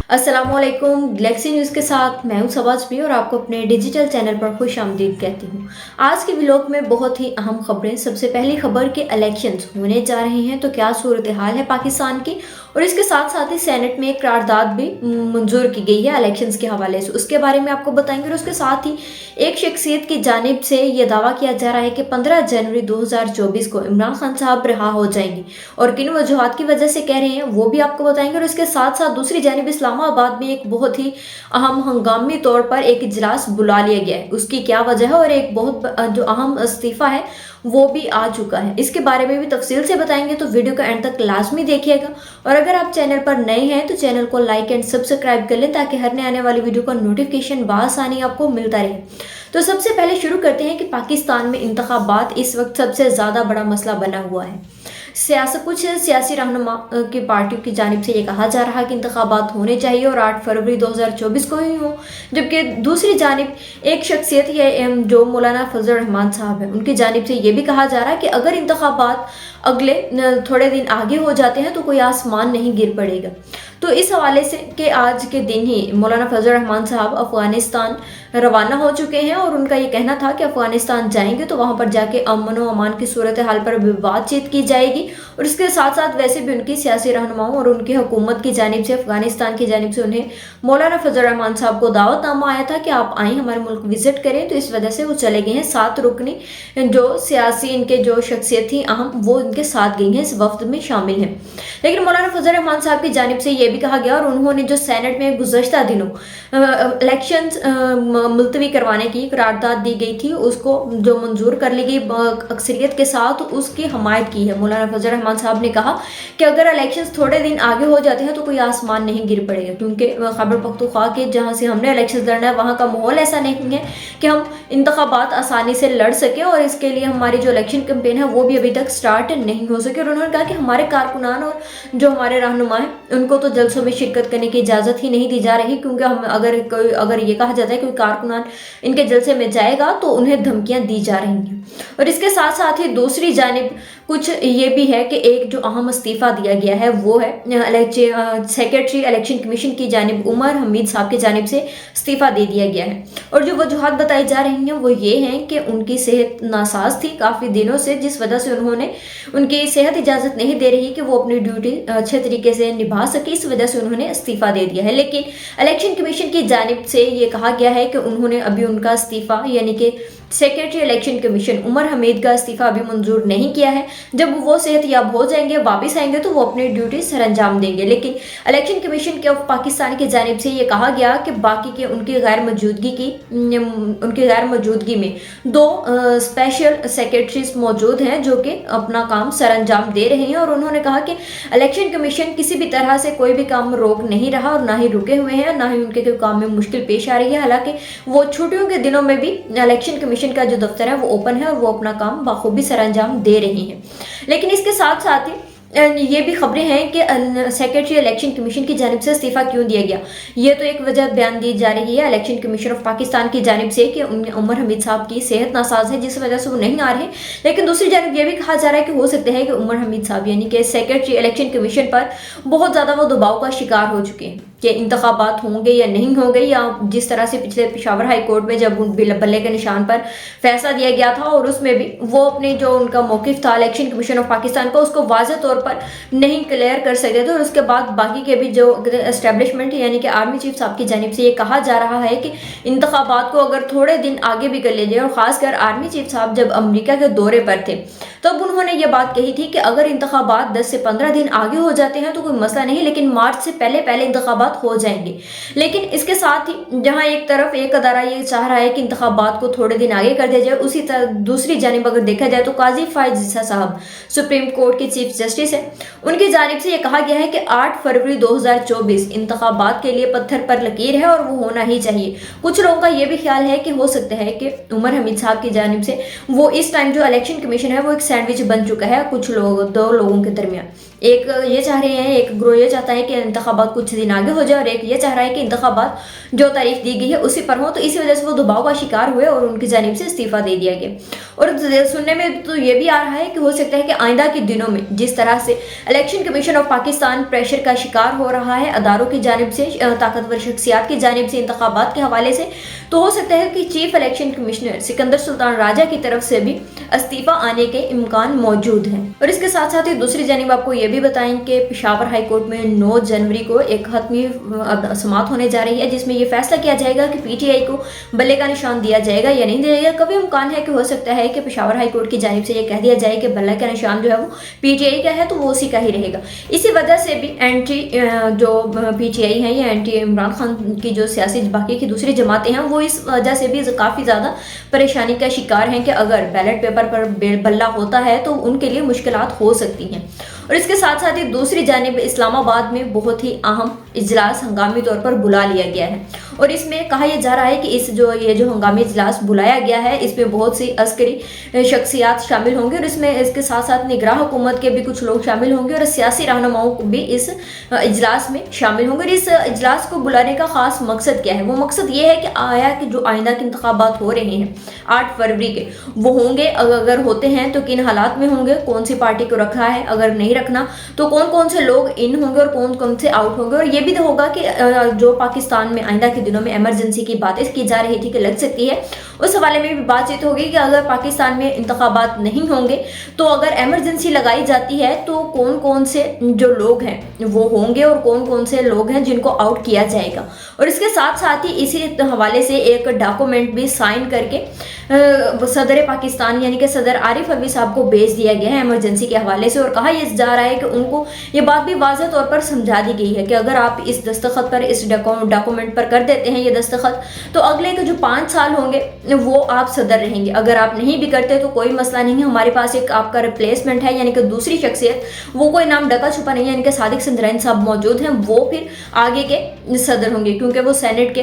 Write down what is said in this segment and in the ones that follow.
अस्सलामुअलैकुम। Galaxy news के साथ मैं हूं शबाज़ भी और आपको अपने डिजिटल चैनल पर खुश आमदीद कहती हूं। आज के व्लॉग में बहुत ही अहम खबरें। सबसे पहली खबर कि इलेक्शंस होने जा रहे हैं, तो क्या सूरत हाल है पाकिस्तान की, और इसके साथ साथ ही सेनेट में एक करारदाद भी मंजूर की गई है इलेक्शंस के हवाले से, उसके बारे में आपको बताएंगे। और उसके साथ ही एक शख्सियत की जानिब से ये दावा किया जा रहा है कि 15 जनवरी 2024 को इमरान खान साहब रिहा हो जाएंगे, और किन वजूहात की वजह से कह रहे हैं वो भी आपको बताएंगे। और इसके साथ साथ दूसरी जानिब इस्लामाबाद में एक बहुत ही अहम हंगामी तौर पर एक इजलास बुला लिया गया है, उसकी क्या वजह है, और एक बहुत जो अहम इस्तीफा है वो भी आ चुका है, इसके बारे में भी तफसील से बताएंगे। तो वीडियो का एंड तक लाजमी देखिएगा, और अगर आप चैनल पर नए हैं तो चैनल को लाइक एंड सब्सक्राइब कर लें ताकि हर नए आने वाली वीडियो का नोटिफिकेशन बआसानी आपको मिलता रहे। तो सबसे पहले शुरू करते हैं कि पाकिस्तान में इंतखाबात इस वक्त सबसे ज़्यादा बड़ा मसला बना हुआ है। कुछ सियासी रहनुमा की पार्टियों की जानिब से ये कहा जा रहा है कि इंतखाबात होने चाहिए और 8 फरवरी 2024 को ही हो, जबकि दूसरी जानिब एक शख्सियत है जो मौलाना फजल रहमान साहब है, उनकी जानिब से ये भी कहा जा रहा है कि अगर इंतखाबात अगले थोड़े दिन आगे हो जाते हैं तो कोई आसमान नहीं गिर पड़ेगा। तो इस हवाले से कि आज के दिन ही मौलाना फजल रहमान साहब अफगानिस्तान रवाना हो चुके हैं, और उनका ये कहना था कि अफगानिस्तान जाएंगे तो वहाँ पर जाके अमन व अमान की सूरत हाल पर भी बातचीत की जाएगी। और इसके साथ साथ वैसे भी उनकी सियासी रहनुमाओं और उनकी हुकूमत की जानिब से, अफगानिस्तान की जानिब से उन्हें मौलाना फजल रहमान साहब को दावतनामा आया था कि आप आएँ हमारे मुल्क विजिट करें, तो इस वजह से वो चले गए हैं। 7 रुकनी जो सियासी इनके जो शख्सियत थी अहम, वो इनके साथ गई हैं, इस वफ्द में शामिल हैं। लेकिन मौलाना फजल रहमान साहब की जानिब से ये भी कहा गया, और उन्होंने जो सेनेट में गुज़श्ता दिनों इलेक्शन मुलतवी करवाने की करारदाद दी गई थी, उसको जो मंजूर कर ली गई अक्सरियत के साथ, उसकी हमायत की है। मौलाना फजल रहमान साहब ने कहा कि अगर इलेक्शंस थोड़े दिन आगे हो जाते हैं तो कोई आसमान नहीं गिर पड़ेगा, क्योंकि खैबर पख्तूनख्वा के जहाँ से हमने इलेक्शन लड़ना है वहाँ का माहौल ऐसा नहीं है कि हम इंतखाबात आसानी से लड़ सके, और इसके लिए हमारी जो इलेक्शन कैंपेन है वो भी अभी तक स्टार्ट नहीं हो सके। और उन्होंने कहा कि हमारे कारकुनान और जो हमारे रहनुमा हैं उनको तो जलसों में शिरकत करने की इजाज़त ही नहीं दी जा रही, क्योंकि हम अगर ये कहा जाता है कि कोई कारकुनान इनके जलसे में जाएगा तो उन्हें धमकियां दी जा रही हैं। और इसके साथ साथ ही दूसरी जानिब कुछ ये भी है कि एक जो अहम इस्तीफ़ा दिया गया है वो है सेक्रेटरी इलेक्शन कमीशन की जानिब उमर हमीद साहब की जानिब से इस्तीफ़ा दे दिया गया है। और जो वजूहात बताई जा रही हैं वो ये हैं कि उनकी सेहत नासाज थी काफ़ी दिनों से, जिस वजह से उनकी सेहत इजाज़त नहीं दे रही कि वो अपनी ड्यूटी अच्छे तरीके से निभा सके, इस वजह से उन्होंने इस्तीफ़ा दे दिया है। लेकिन इलेक्शन कमीशन की जानिब से ये कहा गया है कि उन्होंने अभी उनका इस्तीफ़ा यानी कि secretary election commission Umar Hameed का इस्तीफ़ा अभी मंजूर नहीं किया है। जब वो सेहतयाब हो जाएंगे, वापस आएंगे, तो वो अपनी ड्यूटी सर अंजाम देंगे। लेकिन इलेक्शन कमीशन के पाकिस्तान की जानिब से ये कहा गया कि बाकी के उनकी गैर मौजूदगी में 2 स्पेशल सेक्रेटरीज मौजूद हैं जो कि अपना काम सर अंजाम दे रहे हैं। और उन्होंने कहा कि इलेक्शन कमीशन किसी भी तरह से कोई भी काम रोक नहीं रहा, और ना ही रुके हुए हैं, ना ही उनके कोई काम में मुश्किल पेश आ रही है। हालांकि वो छुट्टियों के दिनों में भी इलेक्शन कमीशन का जो दफ्तर है वो ओपन है और वो अपना काम बाखूबी सर अंजाम दे रही हैं। लेकिन इसके साथ साथ ही ये भी खबरें हैं कि सेक्रेटरी इलेक्शन कमीशन की जानिब से इस्तीफ़ा क्यों दिया गया, ये तो एक वजह बयान दी जा रही है इलेक्शन कमीशन ऑफ पाकिस्तान की जानिब से कि उमर हमीद साहब की सेहत नासाज है, जिस वजह से वो नहीं आ रहे। लेकिन दूसरी जानिब ये भी कहा जा रहा है कि हो सकता है कि उमर हमीद साहब यानी कि सेक्रेटरी इलेक्शन कमीशन पर बहुत ज़्यादा वो दबाव का शिकार हो चुके हैं कि इंतखाबात होंगे या नहीं होंगे, या जिस तरह से पिछले पेशावर हाई कोर्ट में जब बल्ले के निशान पर फैसला दिया गया था, और उसमें भी वो अपने जो उनका मौक़िफ़ था इलेक्शन कमीशन ऑफ पाकिस्तान का, उसको वाज़ेह तौर पर नहीं क्लियर कर सकते थे। और उसके बाद बाकी के भी जो एस्टेब्लिशमेंट यानी कि आर्मी चीफ साहब की जानिब से ये कहा जा रहा है कि इंतखाबात को अगर थोड़े दिन आगे भी कर लिया जाए, और ख़ासकर आर्मी चीफ साहब जब अमेरिका के दौरे पर थे तब उन्होंने ये बात कही थी कि अगर इंतखाबात 10 से 15 दिन आगे हो जाते हैं तो कोई मसला नहीं, लेकिन मार्च से पहले इंतखाबात हो जाएंगे। लेकिन इसके साथ ही जहां एक तरफ एक अदारा ये चाह रहा है कि इंतखाबात को थोड़े दिन आगे कर दिया जाए, उसी तरह दूसरी जानिब अगर देखा जाए तो काजी फायज ईसा साहब सुप्रीम कोर्ट के चीफ जस्टिस है, उनकी जानिब से ये कहा गया है कि 8 फरवरी 2024 इंतखाबात के लिए पत्थर पर लकीर है और वो होना ही चाहिए। कुछ लोगों का ये भी ख्याल है कि हो सकता है कि उमर हमीद साहब की जानिब से वो इस टाइम जो इलेक्शन कमीशन है वो एक सैंडविच बन चुका है कुछ लोग 2 लोगों के दरमियान। एक ये चाह रहे हैं, एक ग्रोह ये चाहता है कि इंतखाबात कुछ दिन आगे हो जाए और एक ये चाह रहा है कि इंतखाबात जो तारीख दी गई है उसी पर हो। तो इसी वजह से वो दबाव का शिकार हुए और उनकी जानिब से इस्तीफा दे दिया गया। और सुनने में तो ये भी आ रहा है कि हो सकता है कि आइंदा के दिनों में जिस तरह से election commission of Pakistan pressure का शिकार हो रहा है अदारों की जानिब से, ताकतवर शख्सियात की जानिब से इंतखाबात के हवाले से, तो हो सकता है कि chief election commissioner Sikandar Sultan Raja की तरफ से भी इस्तीफा आने के इम्कान मौजूद हैं। और इसके साथ साथ ही दूसरी जानिब आपको ये भी बताएं कि पेशावर हाई कोर्ट में 9 जनवरी को एक हतमी समाअत होने जा रही है, जिसमें ये फैसला किया जाएगा कि पीटीआई को बल्ले का निशान दिया जाएगा या नहीं दिया जाएगा। कभी इम्कान है कि हो सकता है कि पेशावर हाई कोर्ट की जानिब से ये कह दिया जाए कि बल्ले का निशान जो है वो पीटीआई का है, तो वो उसी का ही रहेगा। इसी वजह से भी एंटी जो पीटीआई है या एंटी इमरान खान की जो सियासी बाकी की दूसरी जमातें हैं वो इस वजह से भी काफ़ी ज़्यादा परेशानी का शिकार हैं कि अगर बैलेट पेपर पर बल्ला होता है तो उनके लिए मुश्किलात हो सकती हैं। और इसके साथ साथ ही दूसरी जानिब इस्लामाबाद में बहुत ही अहम इजलास हंगामी तौर पर बुला लिया गया है और इसमें कहा यह जा रहा है कि ये जो हंगामी इजलास बुलाया गया है इसमें बहुत सी अस्करी शख्सियात शामिल होंगे और इसमें इसके साथ साथ निगरान हुकूमत के भी कुछ लोग शामिल होंगे और सियासी रहनुमाओं को भी इस इजलास में शामिल होंगे। और इस इजलास को बुलाने का खास मकसद क्या है? वो मकसद ये है कि जो आइंदा के इंतखाबात हो रहे हैं 8 फरवरी के, वो होंगे, अगर होते हैं तो किन हालात में होंगे, कौन सी पार्टी को रखा है, अगर नहीं रखना तो कौन कौन से लोग इन होंगे और कौन कौन से आउट होंगे। और ये भी होगा कि जो पाकिस्तान में आइंदा के दिनों में इमरजेंसी की बातें की जा रही थी कि लग सकती है, उस हवाले में भी बातचीत होगी कि अगर पाकिस्तान में इंतखाबात नहीं होंगे तो अगर इमरजेंसी लगाई जाती है तो कौन कौन से जो लोग हैं वो होंगे और कौन कौन से लोग हैं जिनको आउट किया जाएगा। और इसके साथ साथ ही इसी हवाले से एक डॉक्यूमेंट भी साइन करके सदर पाकिस्तान यानी कि सदर आरिफ अलवी साहब को भेज दिया गया है इमरजेंसी के हवाले से। और कहा यह जा रहा है कि उनको ये बात भी वाज़ेह तौर पर समझा दी गई है कि अगर आप इस दस्तखत पर, इस डॉक्यूमेंट पर कर देते हैं ये दस्तखत, तो अगले के जो 5 साल होंगे वो आप सदर रहेंगे। अगर आप नहीं भी करते तो कोई मसला नहीं है, हमारे पास एक आपका रिप्लेसमेंट है यानी कि दूसरी शख्सियत, वो कोई नाम डका छुपा नहीं है, यानी कि सादिक सिंधरानी साहब मौजूद हैं, वो फिर आगे के सदर होंगे क्योंकि वो सेनेट के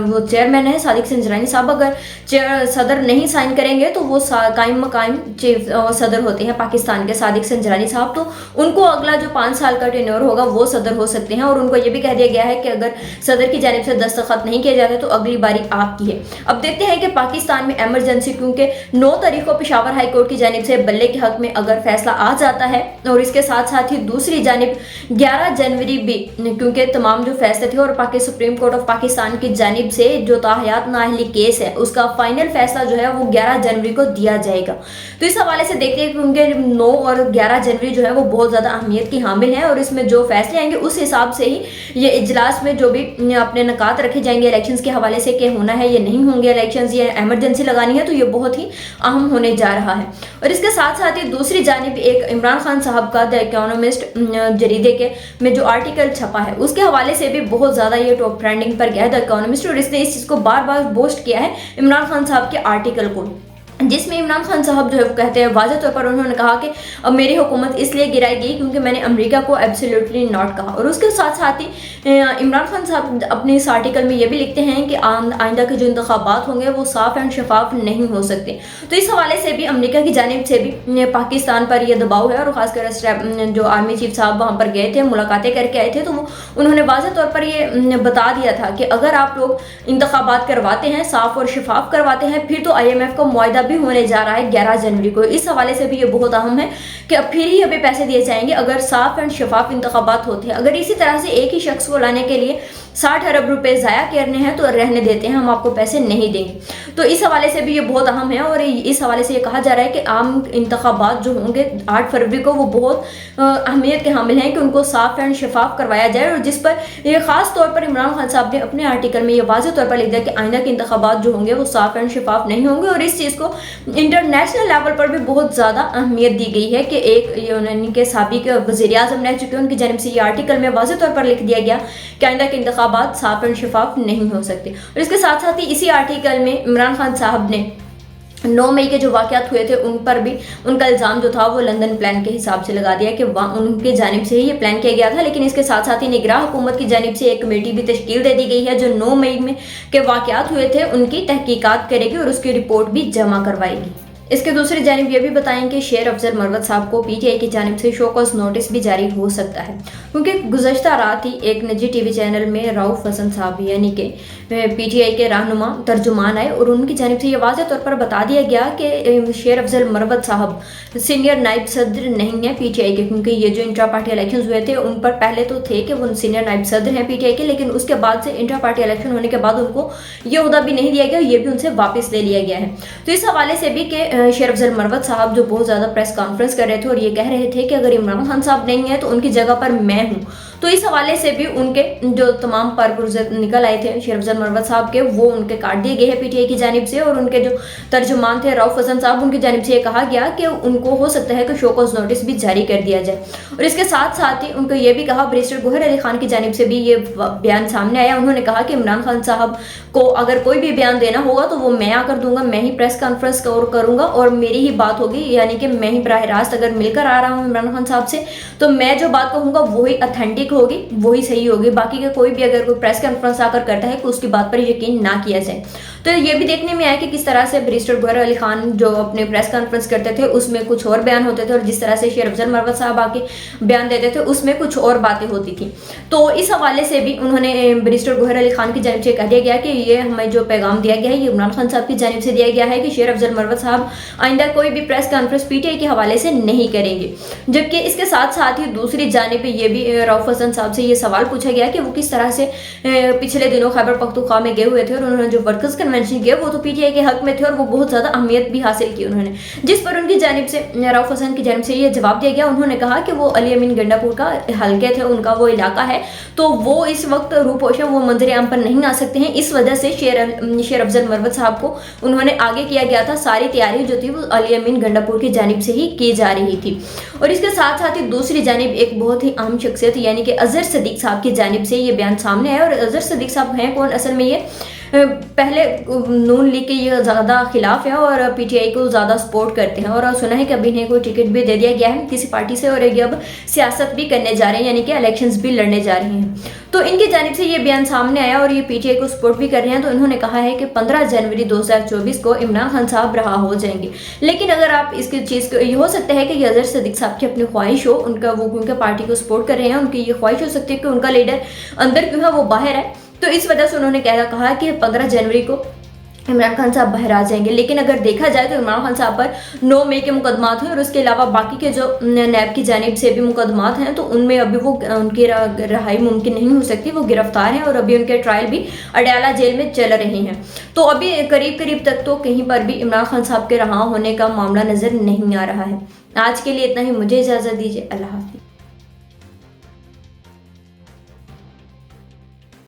वो चेयरमैन है सादिक सिंधरानी साहब। अगर सदर नहीं साइन करेंगे तो वो कायम मकायम चीफ सदर होते हैं पाकिस्तान के सादिक सिंधरानी साहब, तो उनको अगला जो 5 साल का टेन्योर होगा वो सदर हो सकते हैं। और उनको ये भी कह दिया गया है कि अगर सदर की जानिब से दस्तखत नहीं किए जाते तो अगली बारी आपकी है। अब देखते हैं कि पाकिस्तान में इमरजेंसी, क्योंकि 9 तारीख को पेशावर हाई कोर्ट की जानिब से बल्ले के हक में अगर फैसला आ जाता है और इसके साथ साथ ही दूसरी जानिब 11 जनवरी भी, क्योंकि तमाम जो फैसले थे और सुप्रीम कोर्ट ऑफ पाकिस्तान की जानिब से जो ताहयात नाअहली केस है उसका फाइनल फैसला जो है वो 11 जनवरी को दिया जाएगा। तो इस हवाले से देखते हैं क्योंकि 9 और 11 जनवरी जो है वो बहुत ज़्यादा अहमियत की हामिल है और इसमें जो फैसले आएंगे उस हिसाब से ही ये इजलास में जो भी अपने नकात रखे जाएंगे इलेक्शंस के हवाले से कि होना है ये नहीं होंगे इलेक्शंस या इमरजेंसी लगानी है, तो ये बहुत ही अहम होने जा रहा है। और इसके साथ साथ ही दूसरी जानिब एक इमरान खान साहब का द इकोनॉमिस्ट जरीदे के में जो आर्टिकल छपा है उसके हवाले से भी बहुत ज़्यादा ये टॉप ट्रेंडिंग पर गया है द इकोनॉमिस्ट, और इसने इस चीज़ को बार बार बोस्ट किया है इमरान खान साहब के आर्टिकल को, जिसमें इमरान खान साहब जो है वो कहते हैं वाज़ेह तौर पर, उन्होंने कहा कि अब मेरी हुकूमत इसलिए गिराई गई क्योंकि मैंने अमेरिका को एब्सोल्युटली नॉट कहा। और उसके साथ साथ ही इमरान खान साहब अपने इस आर्टिकल में ये भी लिखते हैं कि आइंदा के जो इंतखाबात होंगे वो साफ़ एंड शफाफ नहीं हो सकते। तो इस हवाले से भी अमेरिका की जानिब से भी पाकिस्तान पर यह दबाव है और ख़ासकर जो आर्मी चीफ साहब वहाँ पर गए थे, मुलाकातें करके आए थे, तो उन्होंने वाज़ेह तौर पर ये बता दिया था कि अगर आप लोग इंतखाबात करवाते हैं, साफ़ और शफाफ करवाते हैं, फिर तो IMF का मुआहदा भी होने जा रहा है 11 जनवरी को। इस हवाले से भी ये बहुत अहम है कि अब फिर ही हमें पैसे दिए जाएंगे अगर साफ एंड शफाफ इंतखाबात होते हैं। अगर इसी तरह से एक ही शख्स को लाने के लिए 60 अरब रुपए ज़ाया करने हैं तो रहने देते हैं, हम आपको पैसे नहीं देंगे। तो इस हवाले से भी ये बहुत अहम है और इस हवाले से ये कहा जा रहा है कि आम इंतखाबात जो होंगे 8 फरवरी को वो बहुत अहमियत के हामिल हैं कि उनको साफ एंड शफाफ करवाया जाए। और जिस पर ये ख़ास तौर पर इमरान खान साहब ने अपने आर्टिकल में ये वाज़ेह तौर पर लिख दिया कि आइंदा के इंतखाबात जो होंगे वो साफ एंड शफाफ नहीं होंगे। और इस चीज़ को इंटरनेशनल लेवल पर भी बहुत ज़्यादा अहमियत दी गई है कि एक उनके साबिक वज़ीर आज़म रह चुके हैं, उनकी जानिब से ये आर्टिकल में वाज़ेह तौर पर लिख दिया गया कि आइंदा के इंतखाबात साफ एंड शफाफ नहीं हो सकते। और इसके साथ साथ ही इसी आर्टिकल में इमरान खान साहब ने 9 मई के जो वाक़यात हुए थे उन पर भी उनका इल्ज़ाम जो था वो लंदन प्लान के हिसाब से लगा दिया कि उनके जानिब से ही ये प्लान किया गया था। लेकिन इसके साथ साथ ही निगरान हुकूमत की जानिब से एक कमेटी भी तश्कील दे दी गई है जो 9 मई में के वाक़यात हुए थे उनकी तहकीकात करेगी और उसकी रिपोर्ट भी जमा करवाएगी। इसके दूसरी जानिब ये भी बताएं कि शेर अफजल मरवत साहब को पीटीआई की जानिब से शो कॉज नोटिस भी जारी हो सकता है, क्योंकि गुज़श्ता रात ही एक निजी टीवी चैनल में रऊफ हसन साहब यानी कि पीटीआई के रहनुमा तर्जुमान आए और उनकी जानिब से ये वाज़ेह तौर पर बता दिया गया कि शेर अफजल मरवत साहब सीनियर नायब सदर नहीं है पीटीआई के, क्योंकि ये जो इंट्रा पार्टी इलेक्शन हुए थे उन पर पहले तो थे कि वो सीनियर नायब सदर हैं पीटीआई के, लेकिन उसके बाद से इंट्रा पार्टी इलेक्शन होने के बाद उनको ये ओहदा भी नहीं दिया गया, ये भी उनसे वापस ले लिया गया है। तो इस हवाले से भी कि शेर अफजल मरवत साहब जो बहुत ज़्यादा प्रेस कॉन्फ्रेंस कर रहे थे और ये कह रहे थे कि अगर इमरान खान साहब नहीं है तो उनकी जगह पर मैं हूँ, तो इस हवाले से भी उनके जो तमाम परपुर्जे निकल आए थे शेर अफजल मरवत साहब के, वो उनके काट दिए गए हैं पीटीआई की जानिब से। और उनके जो तर्जुमान थे रऊफ हसन साहब, उनकी जानिब से ये कहा गया कि उनको हो सकता है कि शो कॉज नोटिस भी जारी कर दिया जाए। और इसके साथ साथ ही उनको ये भी कहा, बैरिस्टर गोहर अली खान की जानिब से भी ये बयान सामने आया। उन्होंने कहा कि इमरान खान साहब को अगर कोई भी बयान देना होगा तो वो मैं आकर दूंगा, मैं ही प्रेस कॉन्फ्रेंस करूंगा और मेरी ही बात होगी, यानी कि मैं ही बराह रास्त अगर मिलकर आ रहा हूँ इमरान खान साहब से तो मैं जो बात कहूँगा वही अथेंटिक होगी, वही सही होगी। बाकी का कोई भी अगर कोई प्रेस कॉन्फ्रेंस आकर करता है तो उसकी बात पर यकीन ना किया जाए। तो ये भी देखने में आया कि किस तरह से बैरिस्टर गोहर अली खान जो अपने प्रेस कॉन्फ्रेंस करते थे उसमें कुछ और बयान होते थे और जिस तरह से शेर अफजल मरवत साहब आके बयान देते थे उसमें कुछ और बातें होती थी। तो इस हवाले से भी उन्होंने बैरिस्टर गोहर अली खान की जानिब से कह दिया गया कि ये हमें जो पैगाम दिया गया है ये इमरान खान साहब की जानिब से दिया गया है कि शेर अफजल मरवत साहब आइंदा कोई भी प्रेस कॉन्फ्रेंस पीटीआई के हवाले से नहीं करेंगे। जबकि इसके साथ साथ ही दूसरी जानिब ये भी रऊफ हसन साहब से ये सवाल पूछा गया कि वो किस तरह से पिछले दिनों खैबर पख्तूनख्वा में गए हुए थे और उन्होंने जो वर्कर्स कन्वेंशन किया वो तो पीटीआई के हक में थे और वो बहुत ज़्यादा अहमियत भी हासिल की उन्होंने, जिस पर उनकी जानिब से रऊफ हसन की जानिब से ये जवाब दिया गया। उन्होंने कहा कि वो अली अमीन गंडापुर का हल्के थे, उनका वो इलाका है, तो वो इस वक्त रूपोशा वो मंजर आम पर नहीं आ सकते हैं, इस वजह से शेर अफजल मरवत साहब को उन्होंने आगे किया गया था। सारी तैयारी जो थी वो अली अमीन गंडापुर की जानिब से ही की जा रही थी। और इसके साथ साथ ही दूसरी जानिब एक बहुत ही अहम शख्सियत यानी कि अजहर सदीक साहब की जानिब से ये बयान सामने आया। और अजहर सदीक साहब हैं कौन? असल में ये पहले नून लीग के ये ज़्यादा खिलाफ है और पीटीआई को ज़्यादा सपोर्ट करते हैं और सुना है कि अभी इन्हें कोई टिकट भी दे दिया गया है किसी पार्टी से और ये अब सियासत भी करने जा रहे हैं, यानी कि इलेक्शंस भी लड़ने जा रहे हैं। तो इनकी जानिब से ये बयान सामने आया और ये पीटीआई को सपोर्ट भी कर रहे हैं। तो इन्होंने कहा है कि 15 जनवरी 2024 को इमरान खान साहब रहा हो जाएंगे। लेकिन अगर आप इसकी चीज़ को, ये हो सकता है कि अजहर सदीक साहब की अपनी ख्वाहिश हो, उनका वो क्योंकि पार्टी को सपोर्ट कर रहे हैं, उनकी ये ख्वाहिश हो सकती है कि उनका लीडर अंदर क्यों है वो बाहर है, तो इस वजह से उन्होंने कहा कि 15 जनवरी को इमरान खान साहब बाहर आ जाएंगे। लेकिन अगर देखा जाए तो इमरान खान साहब पर 9 मई के मुकदमात हैं और उसके अलावा बाकी के जो नैब की जानिब से भी मुकदमात हैं, तो उनमें अभी वो उनकी रहाई मुमकिन नहीं हो सकती, वो गिरफ्तार हैं और अभी उनके ट्रायल भी अडयाला जेल में चल रहे हैं। तो अभी करीब करीब तक तो कहीं पर भी इमरान खान साहब के रहा होने का मामला नज़र नहीं आ रहा है। आज के लिए इतना ही, मुझे इजाज़त दीजिए। अल्लाह हाफ़िज़।